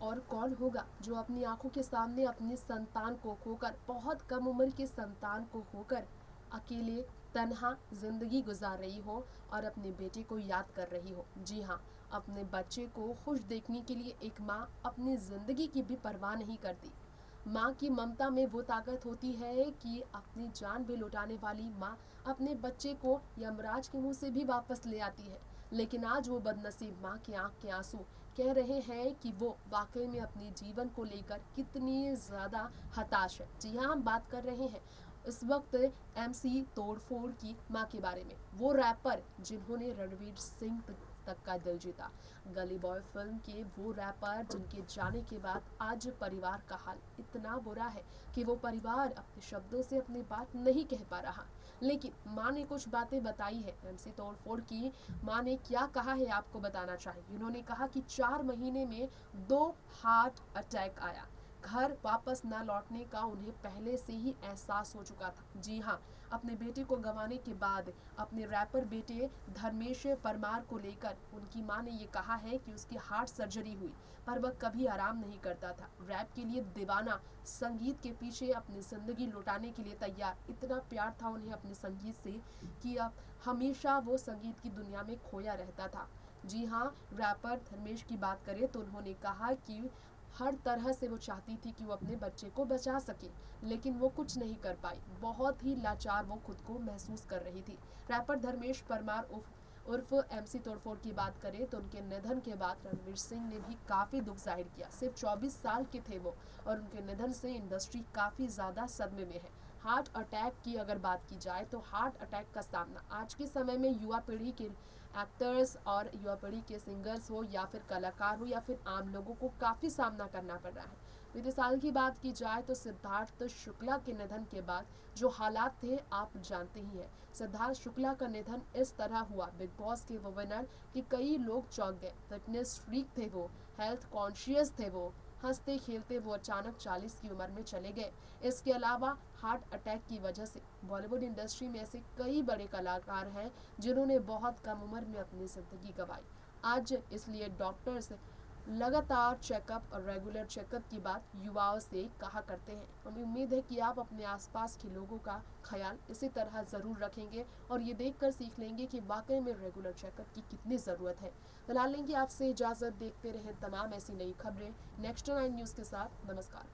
और कौन होगा जो अपनी आंखों के सामने अपनी संतान को खोकर, बहुत कम उम्र के संतान को खोकर अकेले तन्हा जिंदगी गुजार रही हो और अपने बेटे को याद कर रही हो। जी हाँ, अपने बच्चे को खुश देखने के लिए एक माँ अपनी जिंदगी की भी परवाह नहीं करती। माँ की ममता में वो ताकत होती है कि अपनी जान भी लौटाने वाली माँ अपने बच्चे को यमराज के मुंह से भी वापस ले आती है। लेकिन आज वो बदनसीब माँ की आंख के आंसू कह रहे हैं कि वो वाकई में अपने जीवन को लेकर कितनी ज्यादा हताश है। जी हाँ, हम बात कर रहे हैं इस वक्त MC तोड़फोड़ की माँ के बारे में। वो रैपर जिन्होंने रणवीर सिंह तक का दिल जीता, गली बॉय फिल्म के वो रैपर जिनके जाने के बाद आज परिवार का हाल इतना बुरा है कि वो परिवार अपने शब्दों से अपनी बात नहीं कह पा रहा। लेकिन माँ ने कुछ बातें बताई है। MC तोड़फोड़ की माँ ने क्या कहा है आपको बताना चाहिए। उन्होंने कहा कि 4 महीने में 2 हार्ट अटैक आया। घर वापस न लौटने का उन्हें पहले से ही एहसास हो चुका था। जी हाँ, अपने बेटे को गंवाने के बाद अपने रैपर बेटे धर्मेश परमार को लेकर उनकी मां ने ये कहा है कि उसकी हार्ट सर्जरी हुई पर वह कभी आराम नहीं करता था। रैप के लिए दीवाना, संगीत के पीछे अपनी जिंदगी लुटाने के लिए तैयार। इतना प्यार था उन्हें अपने संगीत से कि अब हमेशा वो संगीत की दुनिया में खोया रहता था। जी हाँ, रैपर धर्मेश की बात करें तो उन्होंने कहा कि हर तरह से वो चाहती थी कि वो अपने बच्चे को बचा सके, लेकिन वो कुछ नहीं कर पाई। बहुत ही लाचार वो खुद को महसूस कर रही थी। रैपर धर्मेश परमार उर्फ MC तोड़फोड़ की बात करें तो उनके निधन के बाद रणवीर सिंह ने भी काफी दुख जाहिर किया। सिर्फ 24 साल के थे वो और उनके निधन से इंडस्ट्री काफी ज्यादा सदमे में है। हार्ट अटैक की अगर बात की जाए तो हार्ट अटैक का सामना आज के समय में युवा पीढ़ी के एक्टर्स और युवा पीढ़ी के सिंगर्स हो या फिर कलाकार हो या फिर आम लोगों को काफी सामना करना पड़ रहा है। बीते साल की बात की जाए तो सिद्धार्थ शुक्ला के निधन के बाद जो हालात थे आप जानते ही हैं। सिद्धार्थ शुक्ला का निधन इस तरह हुआ, बिग बॉस के वो विनर, कि कई लोग चौंक गए। फिटनेस फ्रीक थे वो, हेल्थ कॉन्शियस थे वो, हंसते खेलते वो अचानक 40 की उम्र में चले गए। इसके अलावा हार्ट अटैक की वजह से बॉलीवुड इंडस्ट्री में ऐसे कई बड़े कलाकार हैं जिन्होंने बहुत कम उम्र में अपनी जिंदगी गंवाई। आज इसलिए डॉक्टर्स लगातार चेकअप और रेगुलर चेकअप की बात युवाओं से कहा करते हैं। हमें उम्मीद है कि आप अपने आसपास के लोगों का ख्याल इसी तरह ज़रूर रखेंगे और ये देखकर सीख लेंगे कि वाकई में रेगुलर चेकअप की कितनी ज़रूरत है। फिलहाल लेंगे आपसे इजाज़त, देखते रहें तमाम ऐसी नई खबरें नेक्स्ट 9 न्यूज़ के साथ। नमस्कार।